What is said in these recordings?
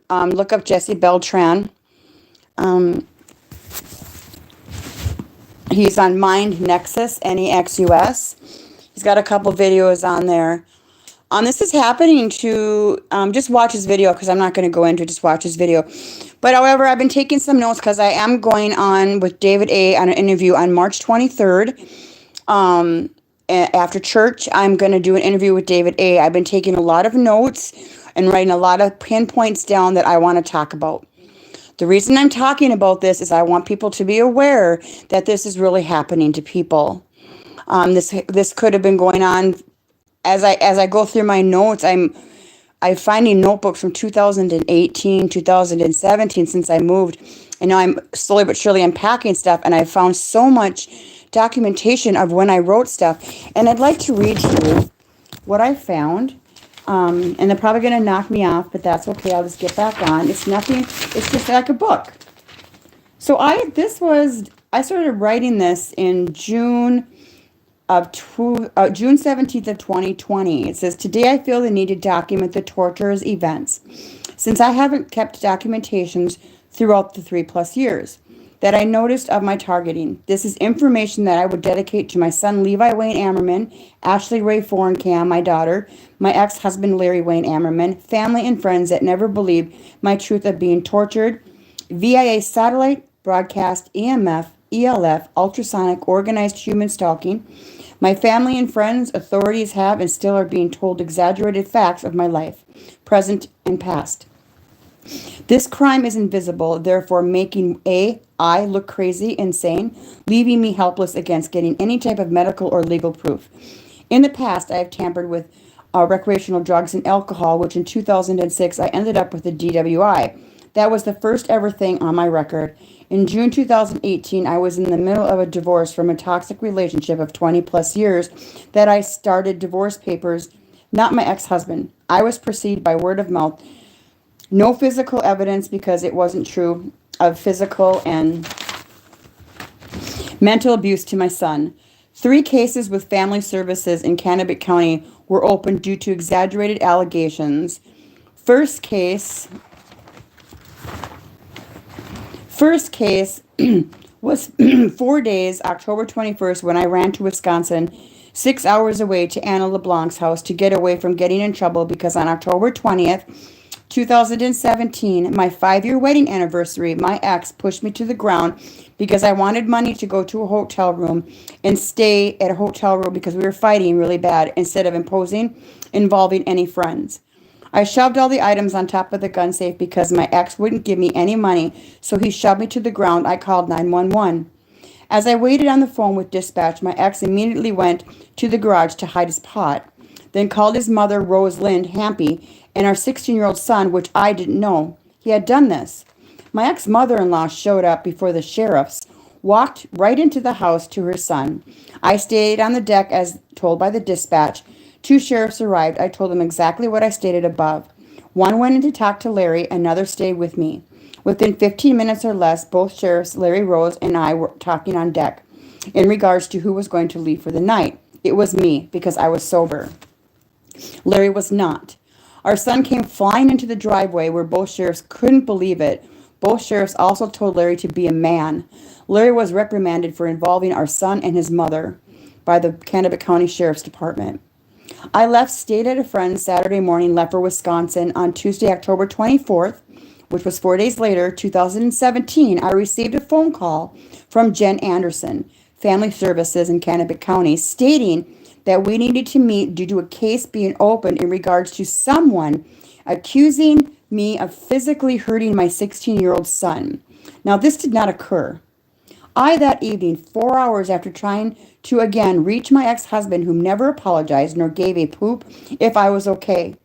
look up Jesse Beltran. He's on Mind Nexus, Nexus. He's got a couple videos on there. This is happening to, just watch his video because I'm not going to go into it, just watch his video. But however, I've been taking some notes because I am going on with David A. on an interview on March 23rd. After church, I'm going to do an interview with David A. I've been taking a lot of notes and writing a lot of pinpoints down that I want to talk about. The reason I'm talking about this is I want people to be aware that this is really happening to people. This could have been going on as I go through my notes. I'm finding notebooks from 2018, 2017 since I moved, and now I'm slowly but surely unpacking stuff, and I found so much documentation of when I wrote stuff, and I'd like to read to you what I found. And they're probably going to knock me off, but that's okay. I'll just get back on. It's nothing. It's just like a book. So I started writing this in June 17th of 2020. It says, today I feel the need to document the torturer's events, since I haven't kept documentations throughout the 3+ years that I noticed of my targeting. This is information that I would dedicate to my son, Levi Wayne Ammerman, Ashley Ray Forencam, my daughter, my ex-husband, Larry Wayne Ammerman, family and friends that never believed my truth of being tortured via satellite, broadcast, EMF, ELF, ultrasonic, organized human stalking. My family and friends, authorities have and still are being told exaggerated facts of my life, present and past. This crime is invisible, therefore making I look crazy, insane, leaving me helpless against getting any type of medical or legal proof. In the past, I have tampered with recreational drugs and alcohol, which in 2006, I ended up with a DWI. That was the first ever thing on my record. In June 2018, I was in the middle of a divorce from a toxic relationship of 20+ years that I started divorce papers, not my ex-husband. I was proceeded by word of mouth. No physical evidence because it wasn't true of physical and mental abuse to my son. 3 cases with family services in Kennebec County were opened due to exaggerated allegations. First case was 4 days, October 21st, when I ran to Wisconsin, 6 hours away to Anna LeBlanc's house to get away from getting in trouble because on October 20th, 2017, my 5-year wedding anniversary, my ex pushed me to the ground because I wanted money to go to a hotel room and stay at a hotel room because we were fighting really bad instead of involving any friends. I shoved all the items on top of the gun safe because my ex wouldn't give me any money, so he shoved me to the ground. I called 911. As I waited on the phone with dispatch, my ex immediately went to the garage to hide his pot, then called his mother, Rose Lind Hampy, and our 16-year-old son, which I didn't know he had done this. My ex-mother-in-law showed up before the sheriffs, walked right into the house to her son. I stayed on the deck as told by the dispatch. 2 sheriffs arrived. I told them exactly what I stated above. One went in to talk to Larry, another stayed with me. Within 15 minutes or less, both sheriffs, Larry Rose and I, were talking on deck in regards to who was going to leave for the night. It was me because I was sober. Larry was not. Our son came flying into the driveway where both sheriffs couldn't believe it. Both sheriffs also told Larry to be a man. Larry was reprimanded for involving our son and his mother by the Kennebec County Sheriff's Department. I left, stayed at a friend's Saturday morning, left for Wisconsin. On Tuesday, October 24th, which was 4 days later, 2017, I received a phone call from Jen Anderson, Family Services in Kennebec County, stating that we needed to meet due to a case being opened in regards to someone accusing me of physically hurting my 16-year-old son. Now, this did not occur. That evening, 4 hours after trying to again reach my ex-husband, who never apologized nor gave a poop if I was okay.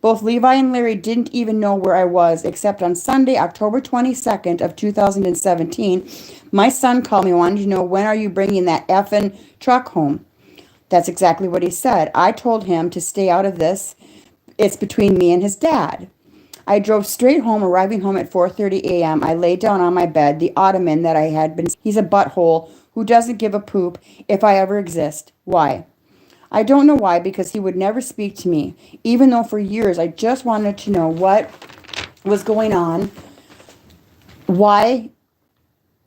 Both Levi and Larry didn't even know where I was, except on Sunday, October 22nd of 2017, my son called me, wanting to know, when are you bringing that effing truck home? That's exactly what he said. I told him to stay out of this. It's between me and his dad. I drove straight home, arriving home at 4:30 a.m. I laid down on my bed, the ottoman that I had been. He's a butthole who doesn't give a poop if I ever exist. Why? I don't know why, because he would never speak to me, even though for years I just wanted to know what was going on, why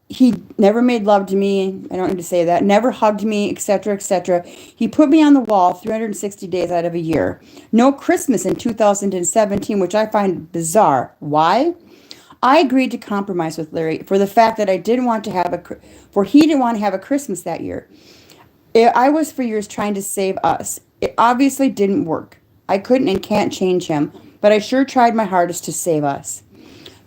he never made love to me. I don't need to say that. Never hugged me, etc., etc. He put me on the wall 360 days out of a year. No Christmas in 2017, which I find bizarre. Why? I agreed to compromise with Larry for the fact that he didn't want to have a Christmas that year. I was for years trying to save us. It obviously didn't work. I couldn't and can't change him, but I sure tried my hardest to save us.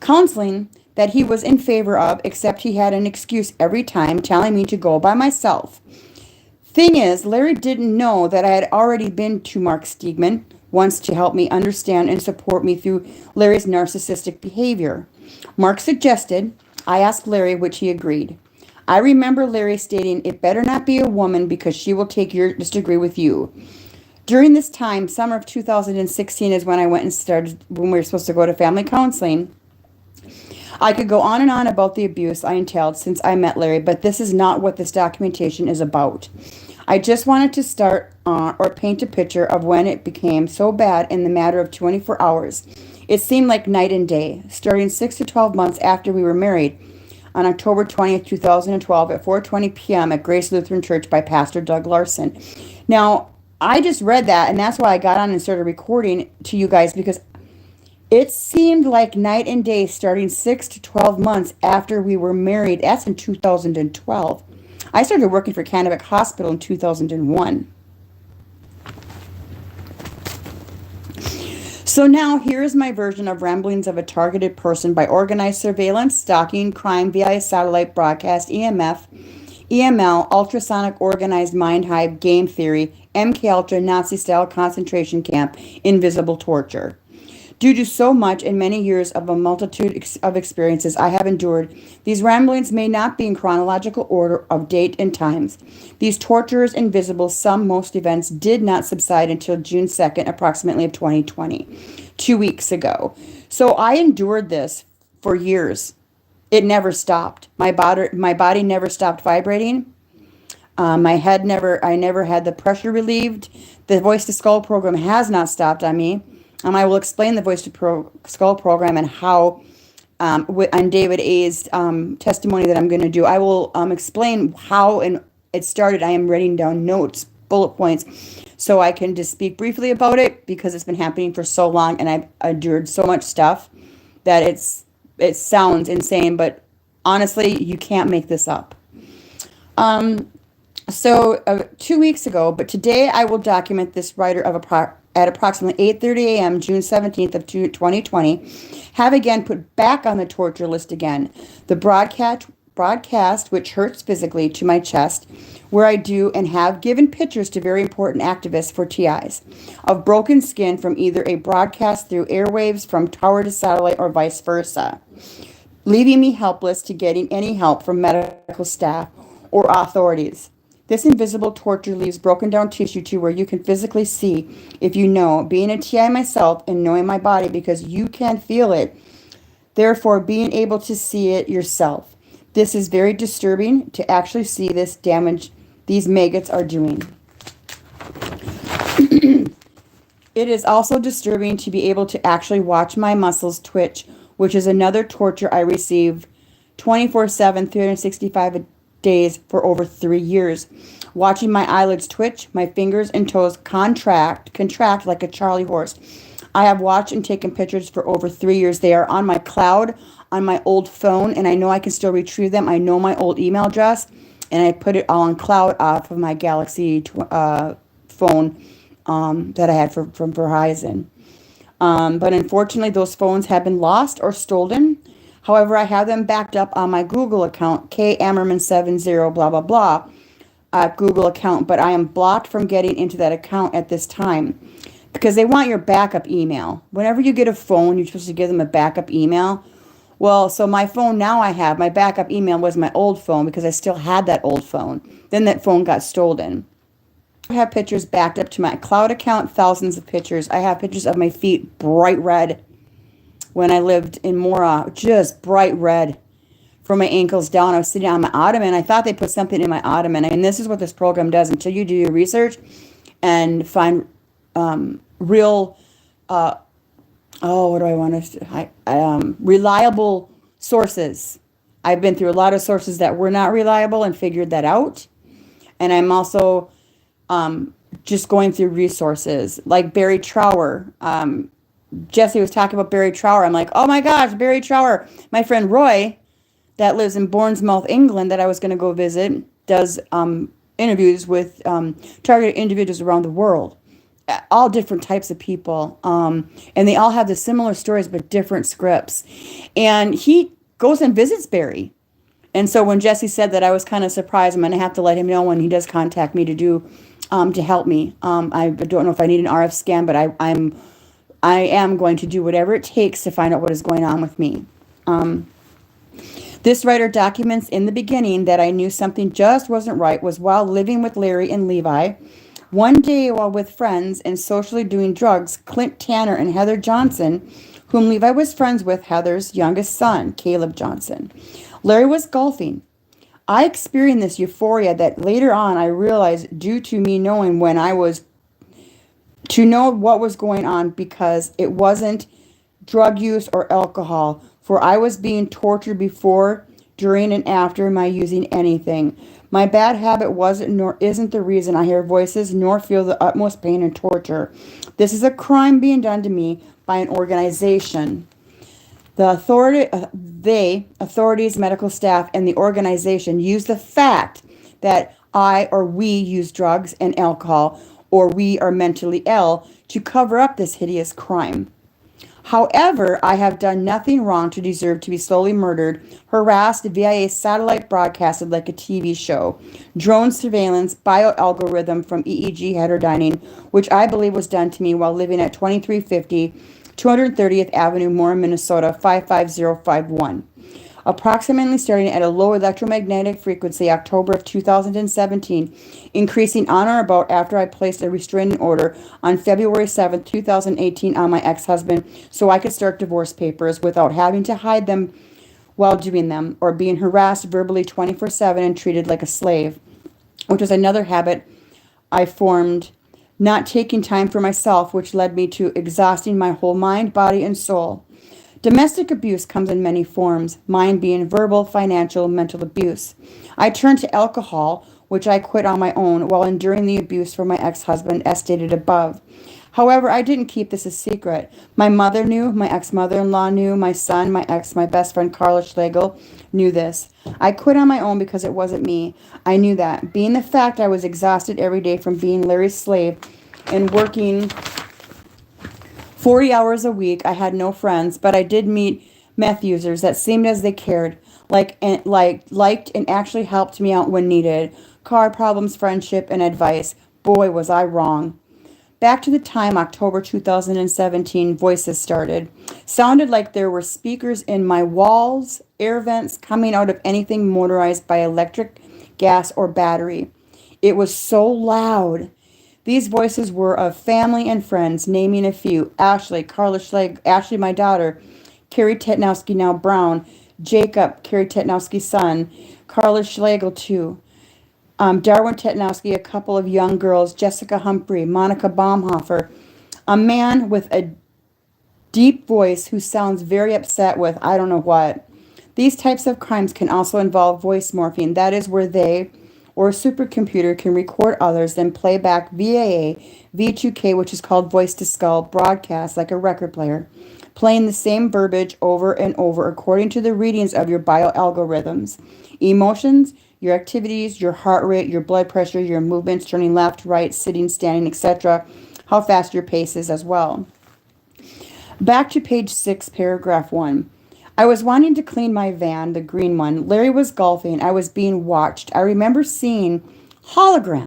Counseling that he was in favor of, except he had an excuse every time, telling me to go by myself. Thing is, Larry didn't know that I had already been to Mark Steegman once to help me understand and support me through Larry's narcissistic behavior. Mark suggested I ask Larry, which he agreed. I remember Larry stating, "It better not be a woman because she will take your disagree with you." During this time, summer of 2016 is when I went and started, when we were supposed to go to family counseling. I could go on and on about the abuse I entailed since I met Larry, but this is not what this documentation is about. I just wanted to start or paint a picture of when it became so bad in the matter of 24 hours. It seemed like night and day, starting 6 to 12 months after we were married on October 20th, 2012 at 4:20 p.m. at Grace Lutheran Church by Pastor Doug Larson. Now, I just read that, and that's why I got on and started recording to you guys, because it seemed like night and day starting 6 to 12 months after we were married. That's in 2012. I started working for Cannebec Hospital in 2001. So now here is my version of Ramblings of a Targeted Person by Organized Surveillance, Stalking, Crime via Satellite Broadcast, EMF, EML, Ultrasonic Organized Mind Hive, Game Theory, MKUltra, Nazi-style concentration camp, Invisible Torture. Due to so much and many years of a multitude of experiences I have endured, these ramblings may not be in chronological order of date and times. These torturers invisible, most events did not subside until June 2nd, approximately of 2020, 2 weeks ago. So I endured this for years. It never stopped. My body never stopped vibrating. My head I never had the pressure relieved. The Voice to Skull program has not stopped on me. I will explain the Voice to Skull program and how, on David A's testimony that I'm going to do, I will explain how and it started. I am writing down notes, bullet points, so I can just speak briefly about it because it's been happening for so long and I've endured so much stuff that it sounds insane, but honestly, you can't make this up. So 2 weeks ago, but today I will document this writer at approximately 8:30 a.m. June 17th of 2020, have again put back on the torture list again. The broadcast which hurts physically to my chest, where I do and have given pictures to very important activists for TIs of broken skin from either a broadcast through airwaves from tower to satellite or vice versa, leaving me helpless to getting any help from medical staff or authorities. This invisible torture leaves broken down tissue to where you can physically see if you know. Being a TI myself and knowing my body because you can feel it, therefore being able to see it yourself. This is very disturbing to actually see this damage these maggots are doing. It is also disturbing to be able to actually watch my muscles twitch, which is another torture I receive 24/7, 365 days for over 3 years. Watching my eyelids twitch, my fingers and toes contract like a Charlie horse. I have watched and taken pictures for over 3 years. They are on my cloud, on my old phone, and I know I can still retrieve them. I know my old email address, and I put it all on cloud off of my Galaxy phone that I had from Verizon. But unfortunately, those phones have been lost or stolen. However, I have them backed up on my Google account, kammerman70 blah, blah, blah, Google account, but I am blocked from getting into that account at this time because they want your backup email. Whenever you get a phone, you're supposed to give them a backup email. Well, so my phone now my backup email was my old phone because I still had that old phone. Then that phone got stolen. I have pictures backed up to my cloud account, thousands of pictures. I have pictures of my feet bright red. When I lived in Mora, just bright red from my ankles down. I was sitting on my ottoman. I thought they put something in my ottoman. And this is what this program does until you do your research and find real oh, what do I want to, reliable sources. I've been through a lot of sources that were not reliable and figured that out. And I'm also just going through resources like Barry Trower. Jesse was talking about Barry Trower. I'm like, oh my gosh, Barry Trower. My friend Roy, that lives in Bournemouth, England, that I was going to go visit, does interviews with targeted individuals around the world, all different types of people, and they all have the similar stories but different scripts. And he goes and visits Barry. And so when Jesse said that, I was kind of surprised. I'm going to have to let him know when he does contact me to do to help me. I don't know if I need an RF scan, but I am going to do whatever it takes to find out what is going on with me. This writer documents in the beginning that I knew something just wasn't right was while living with Larry and Levi. One day while with friends and socially doing drugs, Clint Tanner and Heather Johnson, whom Levi was friends with, Heather's youngest son, Caleb Johnson. Larry was golfing. I experienced this euphoria that later on I realized due to me knowing when I was to know what was going on, because it wasn't drug use or alcohol, for I was being tortured before, during, and after my using anything. My bad habit wasn't nor isn't the reason I hear voices nor feel the utmost pain and torture. This is a crime being done to me by an organization. The authorities, medical staff, and the organization use the fact that I or we use drugs and alcohol, or we are mentally ill, to cover up this hideous crime. However, I have done nothing wrong to deserve to be slowly murdered, harassed via satellite broadcasted like a TV show, drone surveillance, bioalgorithm from EEG heterodyning, which I believe was done to me while living at 2350 230th Avenue, Moore, Minnesota 55051. Approximately starting at a low electromagnetic frequency, October of 2017, increasing on or about after I placed a restraining order on February 7th, 2018 on my ex-husband so I could start divorce papers without having to hide them while doing them, or being harassed verbally 24/7 and treated like a slave, which was another habit I formed, not taking time for myself, which led me to exhausting my whole mind, body, and soul. Domestic abuse comes in many forms, mine being verbal, financial, mental abuse. I turned to alcohol, which I quit on my own while enduring the abuse from my ex-husband, as stated above. However, I didn't keep this a secret. My mother knew, my ex-mother-in-law knew, my son, my best friend Carla Schlegel knew this. I quit on my own because it wasn't me. I knew that. Being the fact I was exhausted every day from being Larry's slave and working 40 hours a week, I had no friends, but I did meet meth users that seemed as they cared, liked and actually helped me out when needed. Car problems, friendship, and advice. Boy, was I wrong. Back to the time October 2017 voices started. Sounded like there were speakers in my walls, air vents coming out of anything motorized by electric, gas, or battery. It was so loud. These voices were of family and friends, naming a few: Ashley, Carla Schlegel, Ashley, my daughter, Carrie Tetnowski, now Brown, Jacob, Carrie Tetnowski's son, Carla Schlegel, too, Darwin Tetnowski, a couple of young girls, Jessica Humphrey, Monica Baumhofer, a man with a deep voice who sounds very upset with I don't know what. These types of crimes can also involve voice morphing. That is where they or a supercomputer can record others, then play back via V2K, which is called voice to skull, broadcast like a record player, playing the same verbiage over and over according to the readings of your bioalgorithms, emotions, your activities, your heart rate, your blood pressure, your movements, turning left, right, sitting, standing, etc., how fast your pace is as well. Back to page 6, paragraph 1. I was wanting to clean my van, the green one. Larry was golfing. I was being watched. I remember seeing holograms